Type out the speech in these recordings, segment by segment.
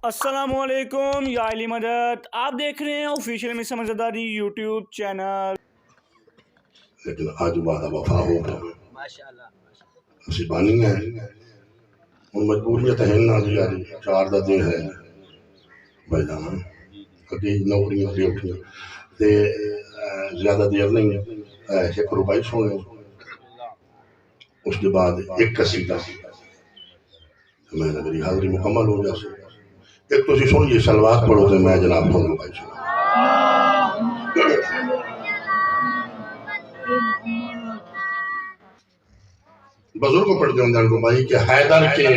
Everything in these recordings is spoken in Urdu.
السلام علیکم یا علی مدد، آپ دیکھ رہے ہیں آفیشیل میں سمجھداری یوٹیوب چینل۔ لیکن آج وعدہ وفا ہو گیا اسی بانی ہے ان مجبوریت ہے نا دیا جی چار دا دن ہے بھائی جانا اگے نوکریاں ڈیوٹیاں تے زیادہ دیر نہیں ایک روپائی سونے اس کے بعد ایک قصیدہ میں نے میری حاضری مکمل ہو جائے ایک تو اسی سنیے سلوات پڑھو تے میں جناب کو روپائی سنا بزرگ پڑھتے ہیں اندر بھائی کہ حیدر کے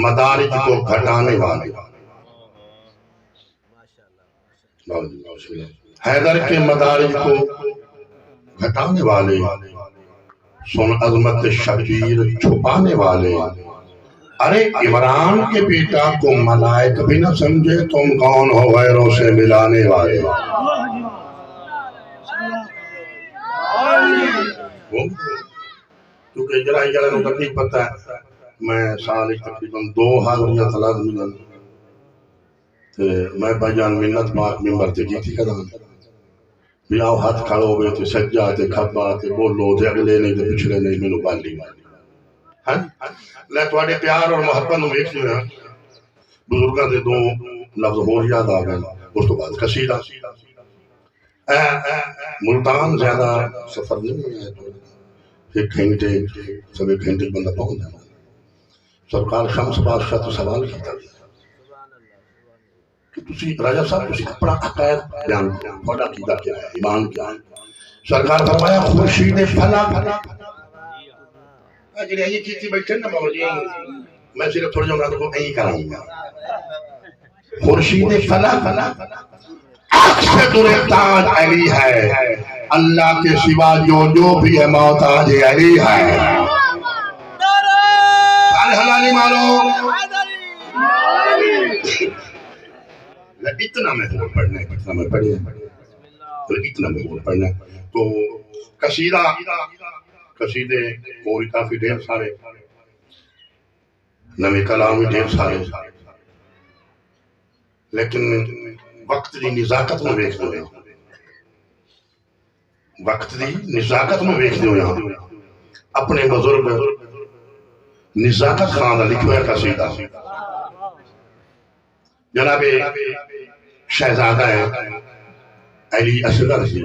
مدارج کو گھٹانے والے حیدر کے مدارج کو گھٹانے والے سن عظمت شبیر چھپانے والے ارے عمران کے بیٹا کو ملائک بھی نہ سمجھے تم کون ہو غیروں سے ملانے والے کیونکہ اجرائی جلالوں کا نہیں پتہ ہے میں سال ایک تقریباً 2 حاضریاں ثلاث ملن میں بھائی جان منت پاک ممبر تے کی تھی کدام بھی آؤ ہاتھ کھڑو ہوئے تے سجا تے کھپا تے بولو تے اگلے نہیں تے پچھلے نہیں مینوں بالی ہاں لے تواڈے پیار اور محبت نوں ویکھ لیا بزرگاں دے 2 لفظ ہور یاد آ گئے اس تو بعد قصیدہ ملتان زیادہ سفر نہیں ہے 1 گھنٹے سوے گھنٹے بندہ پہنچ جانا سرکار شمس بادشاہ تو سوال کیتا کہ تسی راجہ صاحب تسی اپنا عقائد بیان کرو تھوڑا عقیدہ کیا ہے ایمان کیا ہے سرکار فرمایا خورشید فلک جڑے یہ کیتی بیٹھے نا بابا جی میں صرف تھوڑا جو رات کو نہیں کراؤں گا خورشید فلک آنکھ سے دور تاج علی ہے اللہ کے سوا جو بھی ہے محتاج علی ہے حلالی مارو اتنا میں بول پڑھنا ہے اتنا میں پڑھے اتنا میں بول پڑھنا ہے تو قصیدے اور کافی ڈھیر سارے نوے کلام بھی ڈھیر سارے لیکن وقت دی نزاکت میں ویکھ دو وقت دی نزاکت میں ویکھ دو یہاں اپنے بزرگ نزاکت خان دا لکھویا قصیدہ جناب شہزادہ ہے علی اصغر سی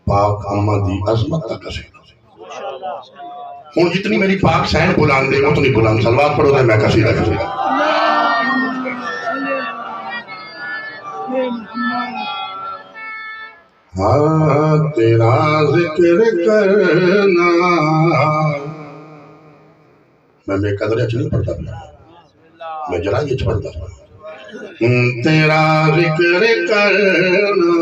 پاک اماں دی عظمت کا قصیدہ ہوں جتنی میری پاک سین بلان دے اتنی بلان سلوات پڑھو دے میں قصیدہ ہاں تیرا ذکر کرنا میں قدر اچھ نہیں پڑھتا میں جرا یہ پڑھتا تیرا ذکر کرنا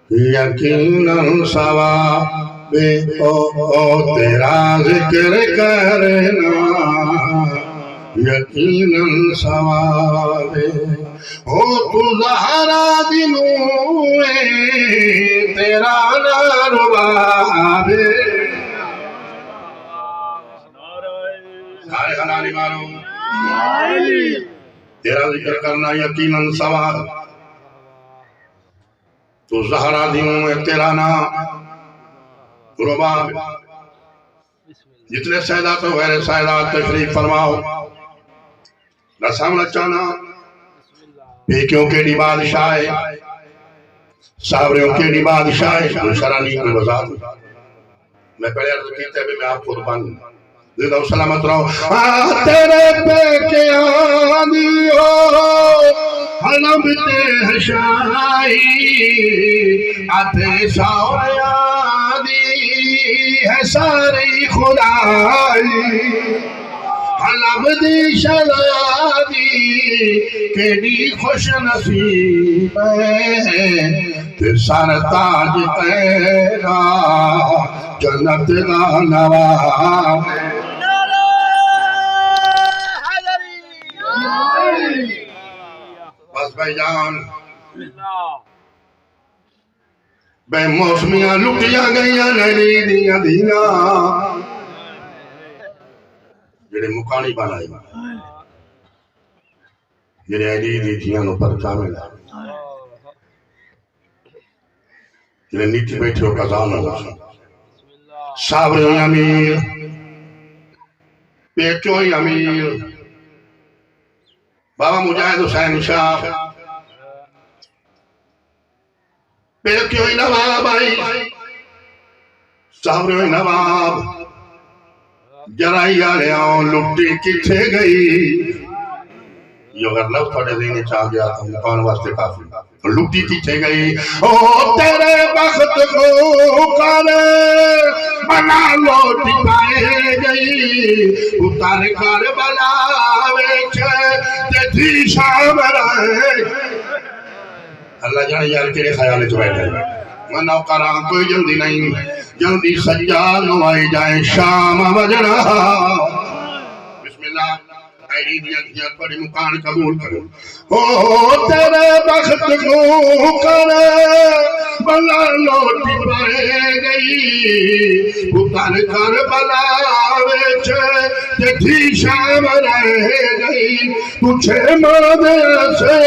یقیناً ثواب ہو تیرا ذکر کرنا یقیناً ثواب ہو تو زہرا دنوں تیرا نارباب سارے حلالی مارو تیرا ذکر کرنا یقیناً ثواب تو زہرا دنوں تیرا نارباب جتنے سیدات و غیر سیدات تشریف فرماؤ رسام لچانا پیکیوں کے لی بادشاہ صابریوں کے لی بادشاہ شرانی کی وزاد میں پہلے عرض کیتے ہیں میں آپ خود بانوں زندہ و سلامت رہو تیرے پیکیاں دیو حلمتے حشائی آتے ساوریاں دی ہے ساری خدائی حلب دی شلادی کیڑی خوش نصیب ہے پھر سر تاج تیرا جنت دا نواب بس بھائی جان بے موسمیاں لٹیاں گئیاں نیلی دیاں دیاں جڑے مکانی بنائی جڑے علی دی دھیاں نو پرچا ملا جڑے نیچے بیٹھے ہو قضا نہ ہو صابر امیر پیچو امیر بابا مجاہد حسین شاہ پیچو نواب آئی صابر نواب جرائی آلے آؤں لٹی کٹھے گئی یہ اگر لفظ تھوڑے دینے چاہ گیا تھا مکان واسطے کافی لٹی کٹھے گئی او تیرے بخت کو کانے بنا لوٹی پائے گئی اتار کر بلا ویچے تے تھی شام رہے اللہ جانے یار تیرے خیالے تو بیٹھے میں نوکران کوئی جلدی نہیں جلدی سجاد نوائی جائیں شام وجنا بسم اللہ ایڈی دیا دیا پڑی مکان قبول کرو او تیرے بخت کو کرے بلا لوٹی پائے گئی اتر کر بلا ویچے تے تھی شام رہ گئی تجھے مرد سے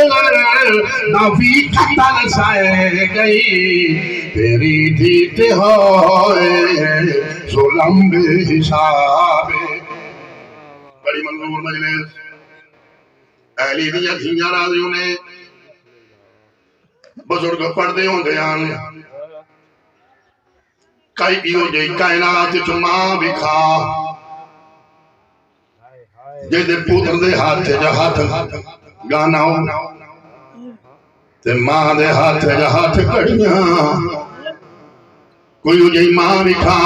نفی قتل سائے گئی تیری دیتے ہوئے ظلم بے حساب بڑی منظور مجلس اہلی دیا دھیاں راضیوں نے بزرگ پڑھتے ہوں دیان کئی پیو جے کائنات چماں بھی کھا جے دے پوتر دے ہاتھ جا ہاتھ گانا ہو تے ماں دے ہاتھ جا ہاتھ کڑیاں کوئی جے ماں بھی کھا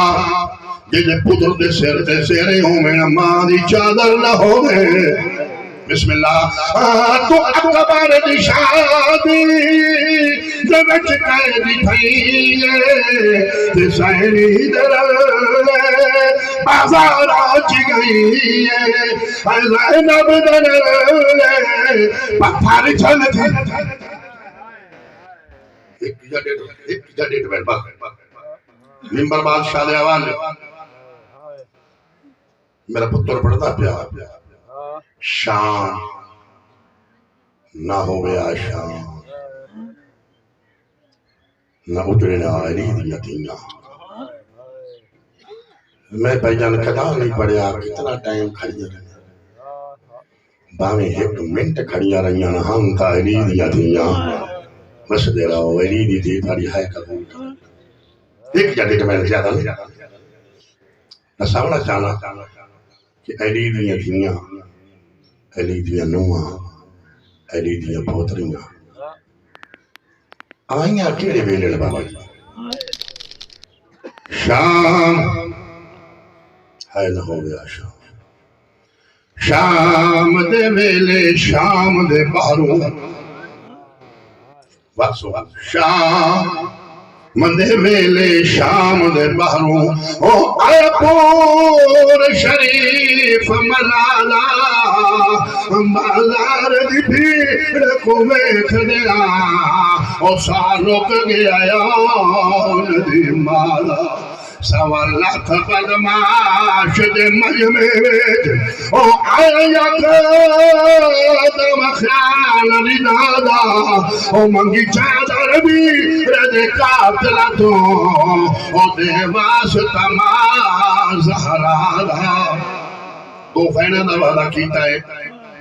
جے دے پوتر دے سیر تے سیرے ہوں میں ماں دی چادر نہ ہو گئے بسم اللہ تو اکبر دی شادی جبچ قیدی تھئیے تے سہری درلے بازار آچ گئیے زینب درلے پتھر چھل تھی ایک جڈیٹ بیٹ باقی ممبر بادشاہ دے آوان میرا پتر پڑھتا پیا شام نہ ہو گیا شام نہ اترے نہ علی دیا دھیاں میں بھائی جان کدا نہیں پڑھیا کتنا ٹائم کھڑیا رہیا باویں ایک منٹ کھڑیا رہیا نہ ہم تا علی دیا دھیاں بس دے رہا علی دی تھی تھاری ہے قبول کر ایک جاتے تو میں نے زیادہ نہیں نہ سامنا چاہنا کہ علی دیا دھیاں علی دیا نوہاں علی دیا پوتریاں آئیاں کیڑے ویلے بابا جی شام ہے نہ ہو گیا شام شام دے ویلے شام دے باروں وقصو شام مندے ویلے شام دے باروں او اے پور شریف ملالا بازار دی بھیڑ کو ویکھ دیا او سار رک گیا یون دی مالا سوا لکھ بدماش دے مجمع ویچ او آیا قدم خیال ندادا او منگی چادر بھی رد قاتل تو او دے واسطہ ما زہرادا دو فینہ دا وعدہ کیتا ہے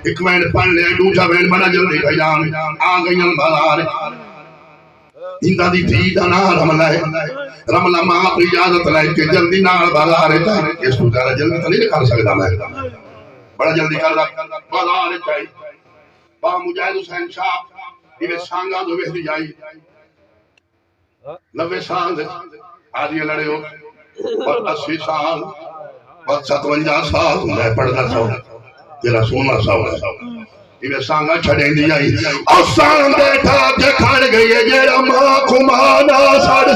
ایک وین پڑھ لے دوجہ وین بڑا جلدی بھیجان آگئیاں بازار ہندہ دی تھی دانا رملہ ہے رملہ ماں تو اجازت لائے کہ جلدی نال بازار ہے اس تو جارہ جلدی تو نہیں کر سکتا میں بڑا جلدی کر بازار ہے با مجاہد حسین شاہ انہیں سانگا دو بہتی جائی 90 سال آدھی لڑے ہو اور 80 سال اور 57 سال میں پڑھنا سو تیرا سونا سو انہیں سانگا چھڑیں دی جائی اور سان بیٹھا کے کھڑ گئی ہے جیڑا ماں کمانا ساڑھ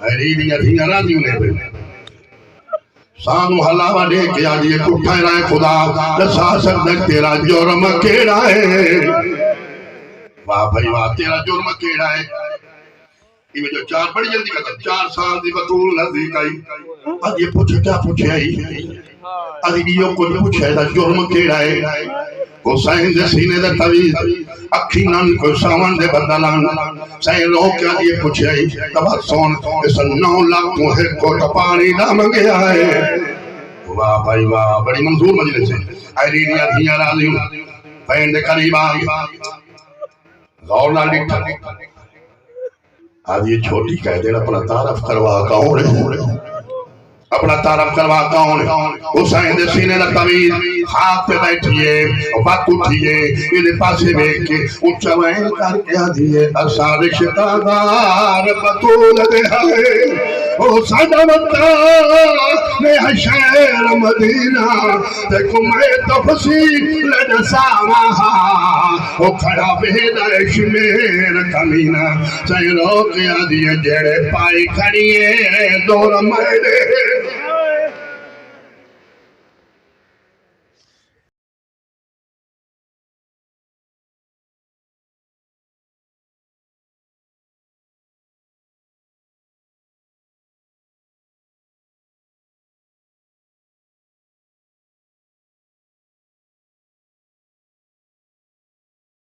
حریدیاں تھی راضیوں نے بھی سانو حلاوہ دے کے آجیے کٹھائے رائے خدا رسا سکتے تیرا جرم کیڑا ہے واہ بھائی واہ تیرا جرم کیڑا ہے یہ جو 4 بڑی جلدی قتل 4 سال دی بطول نزدیک آئی اب یہ پوچھے کیا پوچھے آئی اب یہ کچھ پوچھے دا جرم کیڑا ہے حسین دے سینے دے طویل اکھی نان کوئی سامان دے بدلان سین رو کیا یہ پوچھے آئی تبا سون اس 9 لاکھ تو ہے کوٹ پانی نہ منگیا ہے واہ بھائی واہ بڑی منظور مجلس ہے آئرینیا دھیاں راضی ہوں پہن دے قریب آئی غور نہ لکھا آج یہ چھوٹی کہہ دیں اپنا تعارف کروا کون ہے اپنا تعارف کروا کون ہے حسین دے سینے دا طویل ہاتھ پہ بیٹھئے بات اٹھئے انہیں پاسے بیٹھ کے اونچا وین کر کے آدھئے اثار شتاغار بطول دے آئے او سادہ وطا میں شہر مدینہ دیکھو میں تفصیل جسامہ او کھڑا بیدائش میر کمینہ سین رو کے آدھئے جڑے پائی کھڑیے دور میرے